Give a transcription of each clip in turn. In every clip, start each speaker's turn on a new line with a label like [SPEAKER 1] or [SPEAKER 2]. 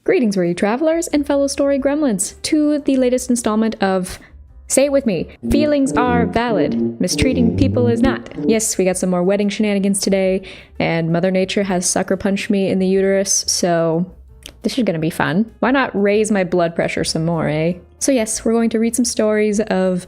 [SPEAKER 1] Greetings, worthy travelers and fellow story gremlins, to the latest installment of, say it with me, feelings are valid, mistreating people is not. Yes, we got some more wedding shenanigans today, and Mother Nature has sucker punched me in the uterus, so this is gonna be fun. Why not raise my blood pressure some more, eh? So yes, we're going to read some stories of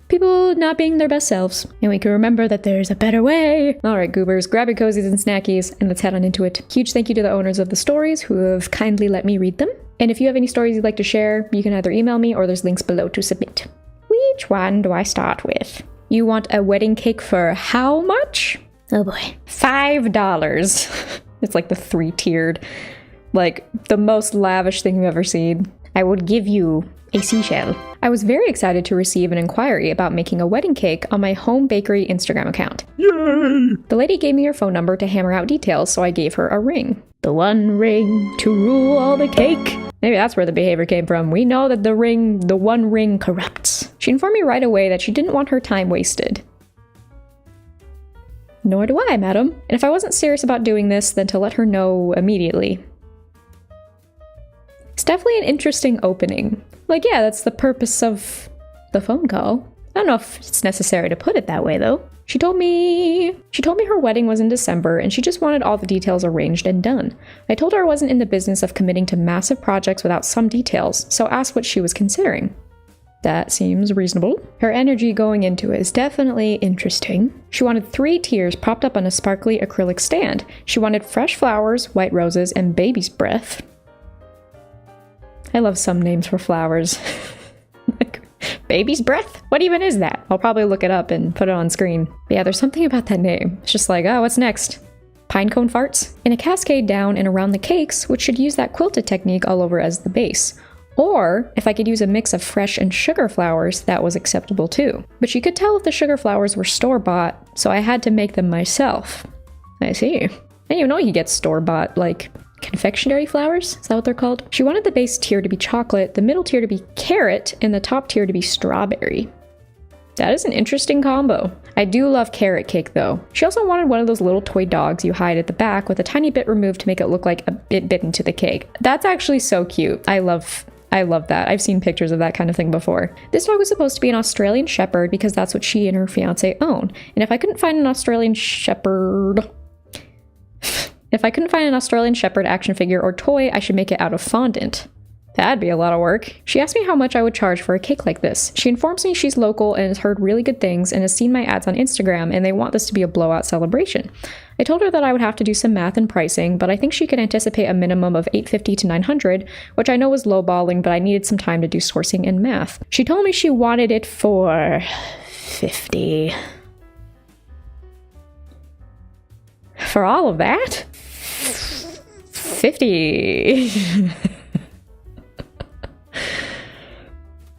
[SPEAKER 1] people not being their best selves, and we can remember that there's a better way. Alright, goobers, grab your cozies and snackies, and let's head on into it. Huge thank you to the owners of the stories who have kindly let me read them. And if you have any stories you'd like to share, you can either email me or there's links below to submit. Which one do I start with? You want a wedding cake for how much? Oh boy. $5. It's like the 3-tiered, like the most lavish thing you've ever seen. I would give you a seashell. I was very excited to receive an inquiry about making a wedding cake on my home bakery Instagram account. Yay! The lady gave me her phone number to hammer out details, so I gave her a ring. The one ring to rule all the cake. Maybe that's where the behavior came from. We know that the one ring corrupts. She informed me right away that she didn't want her time wasted. Nor do I, madam. And if I wasn't serious about doing this, then to let her know immediately. It's definitely an interesting opening. Like, yeah, that's the purpose of the phone call. I don't know if it's necessary to put it that way, though. She told me her wedding was in December and she just wanted all the details arranged and done. I told her I wasn't in the business of committing to massive projects without some details, so asked what she was considering. That seems reasonable. Her energy going into it is definitely interesting. She wanted 3 tiers propped up on a sparkly acrylic stand. She wanted fresh flowers, white roses, and baby's breath. I love some names for flowers. Like, baby's breath? What even is that? I'll probably look it up and put it on screen. But yeah, there's something about that name. It's just like, oh, what's next? Pinecone farts? In a cascade down and around the cakes, which should use that quilted technique all over as the base. Or, if I could use a mix of fresh and sugar flowers, that was acceptable too. But you could tell if the sugar flowers were store-bought, so I had to make them myself. I see. I didn't even know you get store-bought, like, confectionery flowers? Is that what they're called? She wanted the base tier to be chocolate, the middle tier to be carrot, and the top tier to be strawberry. That is an interesting combo. I do love carrot cake though. She also wanted one of those little toy dogs you hide at the back with a tiny bit removed to make it look like it bit into the cake. That's actually so cute. I love that. I've seen pictures of that kind of thing before. This dog was supposed to be an Australian Shepherd because that's what she and her fiance own. And if I couldn't find an Australian Shepherd action figure or toy, I should make it out of fondant. That'd be a lot of work. She asked me how much I would charge for a cake like this. She informs me she's local and has heard really good things and has seen my ads on Instagram and they want this to be a blowout celebration. I told her that I would have to do some math and pricing, but I think she could anticipate a minimum of $850 to $900, which I know was lowballing, but I needed some time to do sourcing and math. She told me she wanted it for $50. For all of that? 50.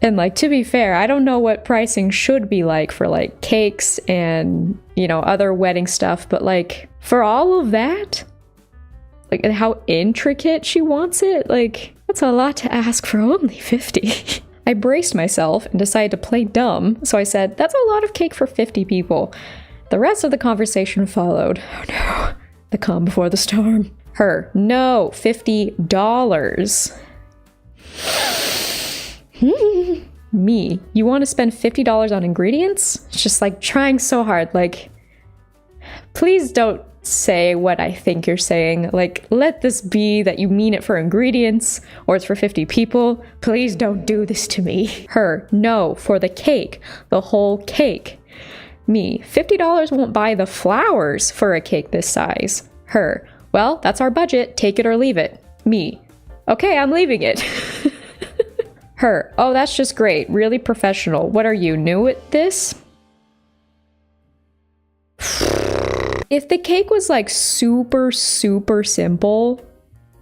[SPEAKER 1] And like, to be fair, I don't know what pricing should be like for like cakes and, you know, other wedding stuff, but like for all of that, like, and how intricate she wants it, like, that's a lot to ask for only 50. I braced myself and decided to play dumb, so I said, that's a lot of cake for 50 people. The rest of the conversation followed. Oh no, the calm before the storm. Her, no, $50. Me, you want to spend $50 on ingredients? It's just like trying so hard, like, please don't say what I think you're saying. Like, let this be that you mean it for ingredients or it's for 50 people. Please don't do this to me. Her, no, for the cake, the whole cake. Me, $50 won't buy the flowers for a cake this size. Her, well, that's our budget, take it or leave it. Me, okay, I'm leaving it. Her, oh, that's just great, really professional. What are you, new at this? If the cake was like super simple,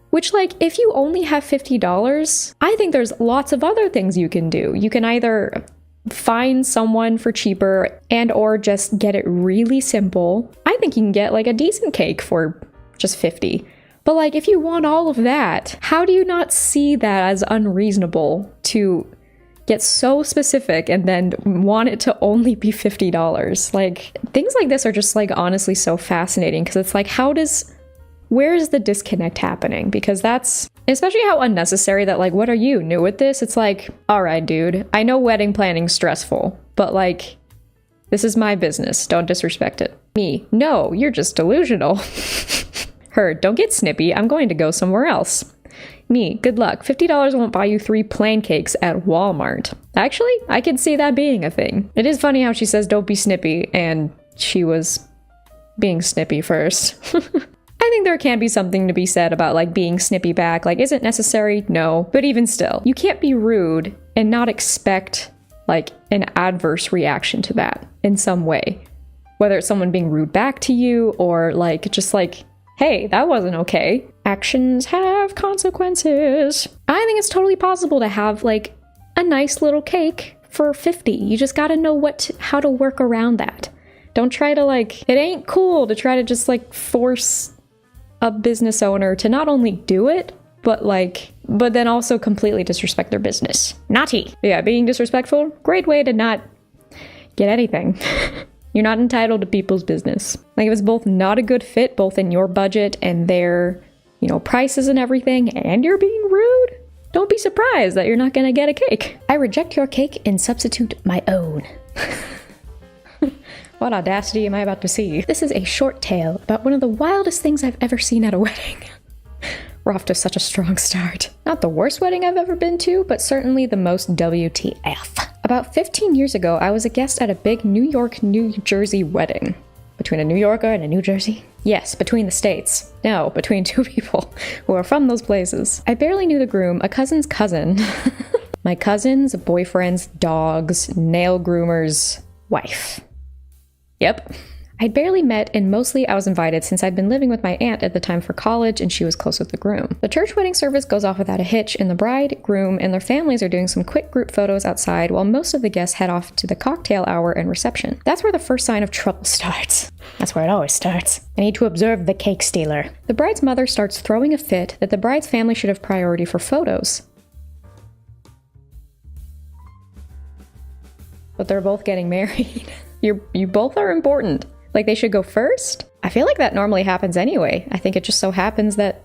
[SPEAKER 1] which like if you only have $50, I think there's lots of other things you can do. You can either find someone for cheaper and or just get it really simple. I think you can get like a decent cake for just 50. But like, if you want all of that, how do you not see that as unreasonable to get so specific and then want it to only be $50? Like, things like this are just like honestly so fascinating because it's like, how does where's the disconnect happening? Because that's especially how unnecessary that, like, what are you, new at this? It's like, all right, dude, I know wedding planning's stressful, but like, this is my business. Don't disrespect it. Me, no, you're just delusional. Her, don't get snippy. I'm going to go somewhere else. Me, good luck. $50 won't buy you 3 plain cakes at Walmart. Actually, I can see that being a thing. It is funny how she says don't be snippy, and she was being snippy first. I think there can be something to be said about like being snippy back. Like, is it necessary? No. But even still, you can't be rude and not expect like an adverse reaction to that in some way. Whether it's someone being rude back to you or like just like, hey, that wasn't okay. Actions have consequences. I think it's totally possible to have like a nice little cake for 50. You just gotta know how to work around that. Don't try to like, it ain't cool to try to just like force a business owner to not only do it, but then also completely disrespect their business. Naughty. Yeah, being disrespectful, great way to not get anything. You're not entitled to people's business. Like, if it's both not a good fit, both in your budget and their, prices and everything, and you're being rude, don't be surprised that you're not gonna get a cake. I reject your cake and substitute my own. What audacity am I about to see? This is a short tale about one of the wildest things I've ever seen at a wedding. We're off to such a strong start. Not the worst wedding I've ever been to, but certainly the most WTF. About 15 years ago, I was a guest at a big New York, New Jersey wedding. Between a New Yorker and a New Jersey? Yes, between the states. No, between 2 people who are from those places. I barely knew the groom, a cousin's cousin. My cousin's boyfriend's dog's nail groomer's wife. Yep. I'd barely met, and mostly I was invited since I'd been living with my aunt at the time for college and she was close with the groom. The church wedding service goes off without a hitch, and the bride, groom, and their families are doing some quick group photos outside while most of the guests head off to the cocktail hour and reception. That's where the first sign of trouble starts. That's where it always starts. I need to observe the cake stealer. The bride's mother starts throwing a fit that the bride's family should have priority for photos. But they're both getting married. You both are important. Like, they should go first? I feel like that normally happens anyway. I think it just so happens that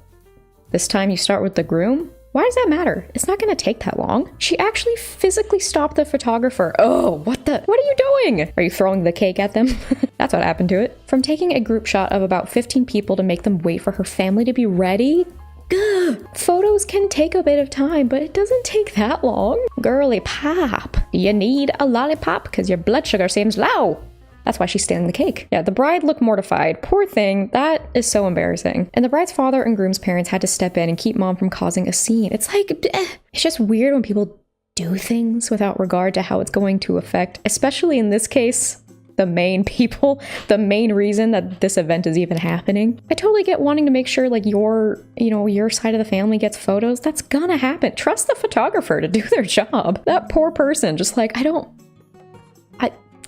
[SPEAKER 1] this time you start with the groom. Why does that matter? It's not gonna take that long. She actually physically stopped the photographer. Oh, what are you doing? Are you throwing the cake at them? That's what happened to it. From taking a group shot of about 15 people to make them wait for her family to be ready. Gah. Photos can take a bit of time, but it doesn't take that long. Girly pop. You need a lollipop because your blood sugar seems low. That's why she's stealing the cake. Yeah, the bride looked mortified. Poor thing. That is so embarrassing. And the bride's father and groom's parents had to step in and keep mom from causing a scene. It's like, it's just weird when people do things without regard to how it's going to affect, especially in this case, the main people, the main reason that this event is even happening. I totally get wanting to make sure like your side of the family gets photos. That's gonna happen. Trust the photographer to do their job. That poor person just like,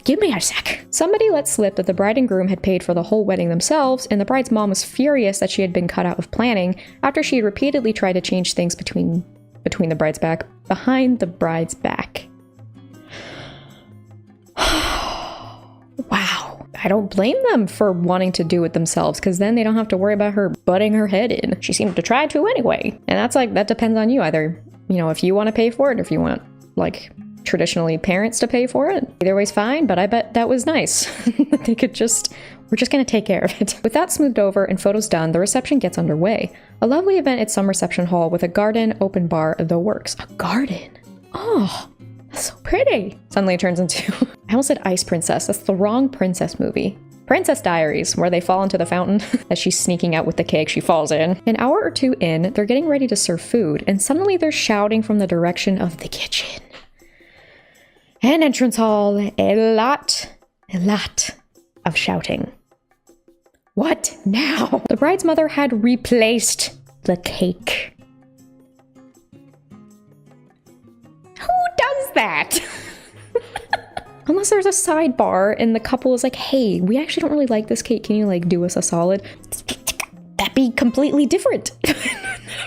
[SPEAKER 1] give me a sec. Somebody let slip that the bride and groom had paid for the whole wedding themselves, and the bride's mom was furious that she had been cut out of planning after she had repeatedly tried to change things behind the bride's back. Wow. I don't blame them for wanting to do it themselves, because then they don't have to worry about her butting her head in. She seemed to try to anyway. And that depends on you. Either, if you want to pay for it, or if you want, like, traditionally parents to pay for it. Either way's fine, but I bet that was nice. They could we're just gonna take care of it. With that smoothed over and photos done, the reception gets underway. A lovely event at some reception hall with a garden, open bar, the works. A garden? Oh, that's so pretty. Suddenly it turns into, I almost said Ice Princess. That's the wrong princess movie. Princess Diaries, where they fall into the fountain. As she's sneaking out with the cake, she falls in. An hour or two in, they're getting ready to serve food, and suddenly they're shouting from the direction of the kitchen. An entrance hall, a lot of shouting. What now? The bride's mother had replaced the cake. Who does that? Unless there's a sidebar and the couple is like, hey, we actually don't really like this cake. Can you like do us a solid? That'd be completely different.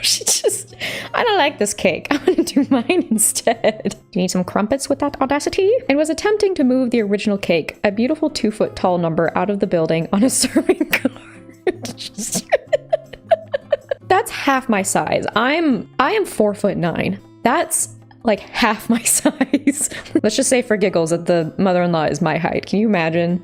[SPEAKER 1] She just, I don't like this cake. I'm gonna do mine instead. Do you need some crumpets with that audacity? And was attempting to move the original cake, a beautiful 2-foot tall number, out of the building on a serving cart. That's half my size. I am 4'9". That's like half my size. Let's just say for giggles that the mother-in-law is my height. Can you imagine?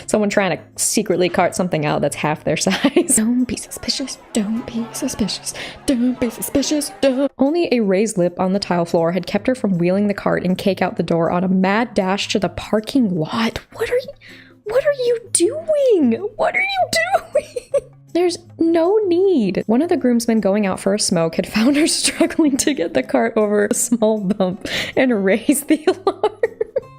[SPEAKER 1] Someone trying to secretly cart something out that's half their size. Don't be suspicious. Don't be suspicious. Don't be suspicious. Don't. Only a raised lip on the tile floor had kept her from wheeling the cart and cake out the door on a mad dash to the parking lot. What are you doing? What are you doing? There's no need. One of the groomsmen going out for a smoke had found her struggling to get the cart over a small bump and raised the alarm.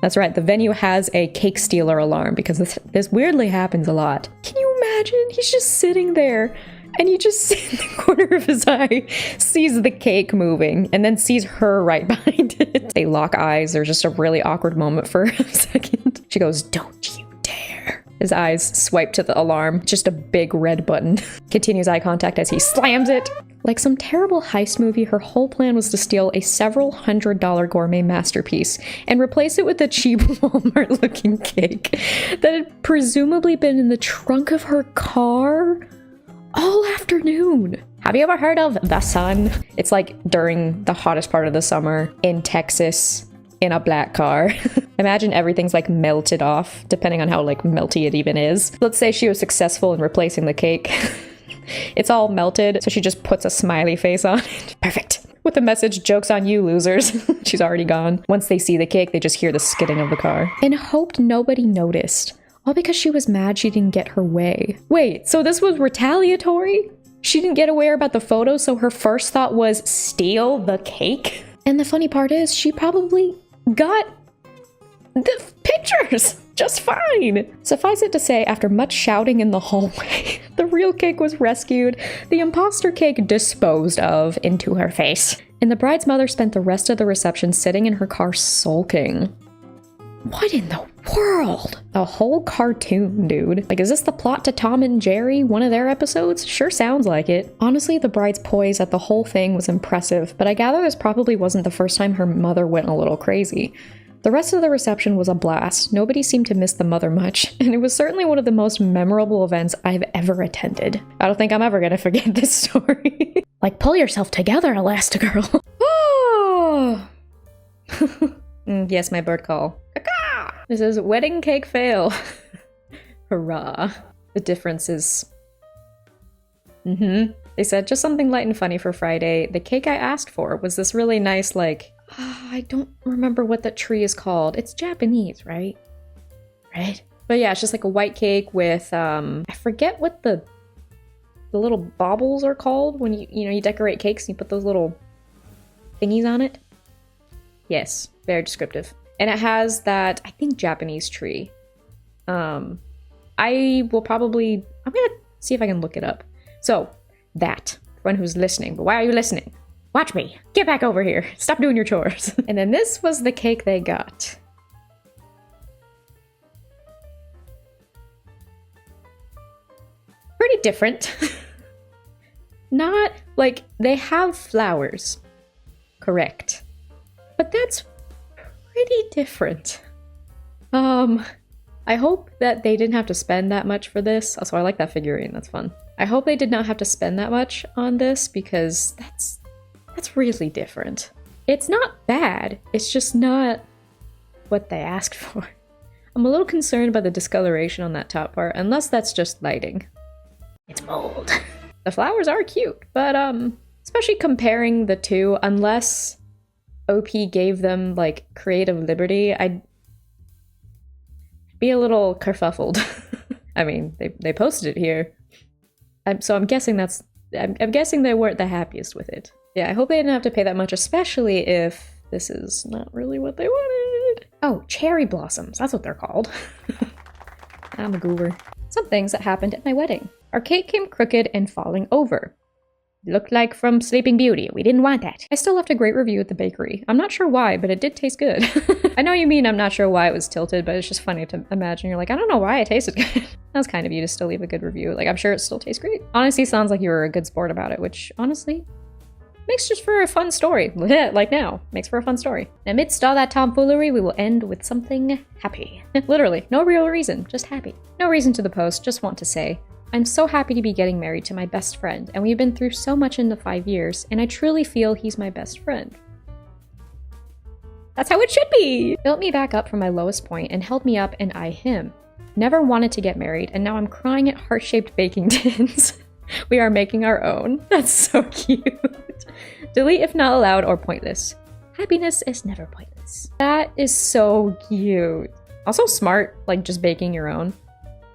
[SPEAKER 1] That's right, the venue has a cake stealer alarm because this weirdly happens a lot. Can you imagine? He's just sitting there and you just see in the corner of his eye, sees the cake moving and then sees her right behind it. They lock eyes. There's just a really awkward moment for a second. She goes, "Don't you dare." His eyes swipe to the alarm, just a big red button. Continues eye contact as he slams it. Like some terrible heist movie, her whole plan was to steal a several $100 gourmet masterpiece and replace it with a cheap Walmart-looking cake that had presumably been in the trunk of her car all afternoon. Have you ever heard of the sun? It's like during the hottest part of the summer in Texas in a black car. Imagine everything's like melted off, depending on how like melty it even is. Let's say she was successful in replacing the cake. It's all melted, so she just puts a smiley face on it. Perfect. With the message, "Joke's on you, losers." She's already gone. Once they see the cake, they just hear the skidding of the car. And hoped nobody noticed. All because she was mad she didn't get her way. Wait, so this was retaliatory? She didn't get aware about the photo, so her first thought was steal the cake? And the funny part is, she probably got the pictures just fine. Suffice it to say, after much shouting in the hallway, the real cake was rescued, the imposter cake disposed of into her face, and the bride's mother spent the rest of the reception sitting in her car sulking. What in the world? A whole cartoon, dude. Like, is this the plot to Tom and Jerry, one of their episodes? Sure sounds like it. Honestly, the bride's poise at the whole thing was impressive, but I gather this probably wasn't the first time her mother went a little crazy. The rest of the reception was a blast. Nobody seemed to miss the mother much, and it was certainly one of the most memorable events I've ever attended. I don't think I'm ever gonna forget this story. Like, pull yourself together, Elastigirl. Oh! Yes, my bird call. Caca! This is wedding cake fail. Hurrah. The difference is... They said just something light and funny for Friday. The cake I asked for was this really nice, like... I don't remember what that tree is called. It's Japanese, right? Right? But yeah, it's just like a white cake with, I forget what the little baubles are called when you decorate cakes and you put those little thingies on it. Yes, very descriptive. And it has that, I think, Japanese tree. I'm gonna see if I can look it up. So, that, for anyone who's listening, but why are you listening? Watch me. Get back over here. Stop doing your chores. And then this was the cake they got. Pretty different. Not, like, they have flowers. Correct. But that's pretty different. I hope that they didn't have to spend that much for this. Also, I like that figurine. That's fun. I hope they did not have to spend that much on this because that's really different. It's not bad. It's just not what they asked for. I'm a little concerned about the discoloration on that top part, unless that's just lighting. It's mold. The flowers are cute, but especially comparing the two, unless OP gave them like creative liberty, I'd be a little kerfuffled. I mean, they posted it here. So I'm guessing I'm guessing they weren't the happiest with it. Yeah, I hope they didn't have to pay that much, especially if this is not really what they wanted. Oh, cherry blossoms. That's what they're called. I'm a goober. Some things that happened at my wedding. Our cake came crooked and falling over. Looked like from Sleeping Beauty. We didn't want that. I still left a great review at the bakery. I'm not sure why, but it did taste good. I know you mean I'm not sure why it was tilted, but it's just funny to imagine. You're like, I don't know why it tasted good. That was kind of you to still leave a good review. Like, I'm sure it still tastes great. Honestly, sounds like you were a good sport about it, which honestly makes just for a fun story. Like now, makes for a fun story. Amidst all that tomfoolery, we will end with something happy. Literally, no real reason, just happy. No reason to the post, just want to say, I'm so happy to be getting married to my best friend, and we've been through so much in the 5 years, and I truly feel he's my best friend. That's how it should be! Built me back up from my lowest point and held me up, and I him. Never wanted to get married, and now I'm crying at heart-shaped baking tins. We are making our own. That's so cute. Delete if not allowed or pointless. Happiness is never pointless. That is so cute. Also smart, like just baking your own.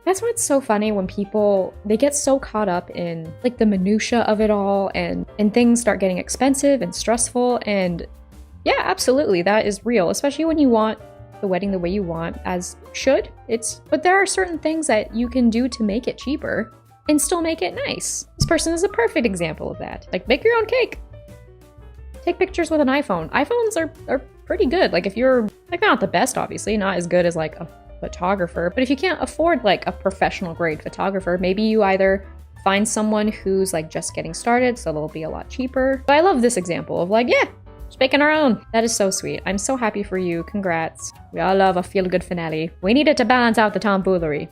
[SPEAKER 1] That's what's so funny when people, they get so caught up in like the minutia of it all and things start getting expensive and stressful, and yeah, absolutely, that is real, especially when you want the wedding the way you want, as should. But there are certain things that you can do to make it cheaper and still make it nice. This person is a perfect example of that. Like, make your own cake. Take pictures with an iPhone. iPhones are pretty good. Like, if you're, like, not the best, obviously, not as good as like a photographer, but if you can't afford like a professional grade photographer, maybe you either find someone who's like just getting started, so they'll be a lot cheaper. But I love this example of like, yeah, just making our own. That is so sweet. I'm so happy for you. Congrats. We all love a feel-good finale. We needed to balance out the tomfoolery.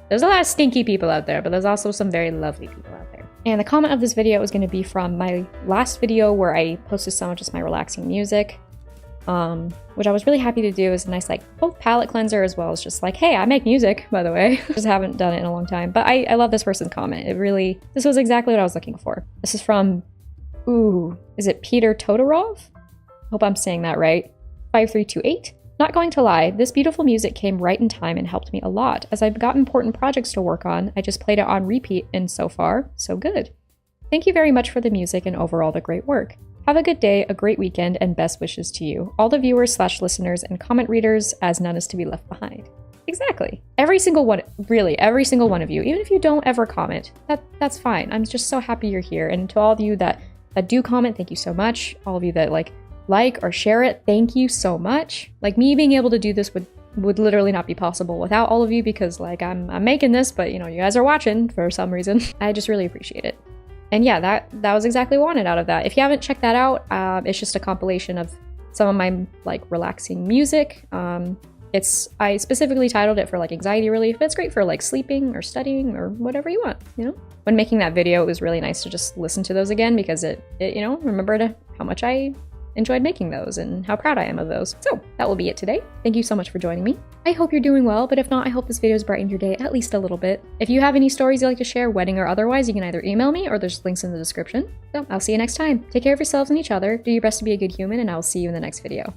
[SPEAKER 1] There's a lot of stinky people out there, but there's also some very lovely people out there. And the comment of this video is going to be from my last video where I posted some of just my relaxing music, which I was really happy to do. Is a nice like both palette cleanser as well as just like, hey, I make music, by the way. Just haven't done it in a long time. But I love this person's comment. This was exactly what I was looking for. This is from, is it Peter Todorov? Hope I'm saying that right. 5328. Not going to lie, this beautiful music came right in time and helped me a lot. As I've got important projects to work on, I just played it on repeat, and so far, so good. Thank you very much for the music and overall the great work. Have a good day, a great weekend, and best wishes to you, all the viewers/listeners and comment readers, as none is to be left behind. Exactly. Every single one, really, every single one of you, even if you don't ever comment, that's fine. I'm just so happy you're here. And to all of you that do comment, thank you so much. All of you that like or share it, thank you so much. Like, me being able to do this would literally not be possible without all of you, because like I'm making this, but you know, you guys are watching for some reason. I just really appreciate it. And yeah, that was exactly what I wanted out of that. If you haven't checked that out, it's just a compilation of some of my like relaxing music. I specifically titled it for like anxiety relief, but it's great for like sleeping or studying or whatever you want, you know? When making that video, it was really nice to just listen to those again, because it you know, remembered how much I enjoyed making those and how proud I am of those. So that will be it today. Thank you so much for joining me. I hope you're doing well, but if not, I hope this video has brightened your day at least a little bit. If you have any stories you'd like to share, wedding or otherwise, you can either email me or there's links in the description. So I'll see you next time. Take care of yourselves and each other, do your best to be a good human, and I will see you in the next video.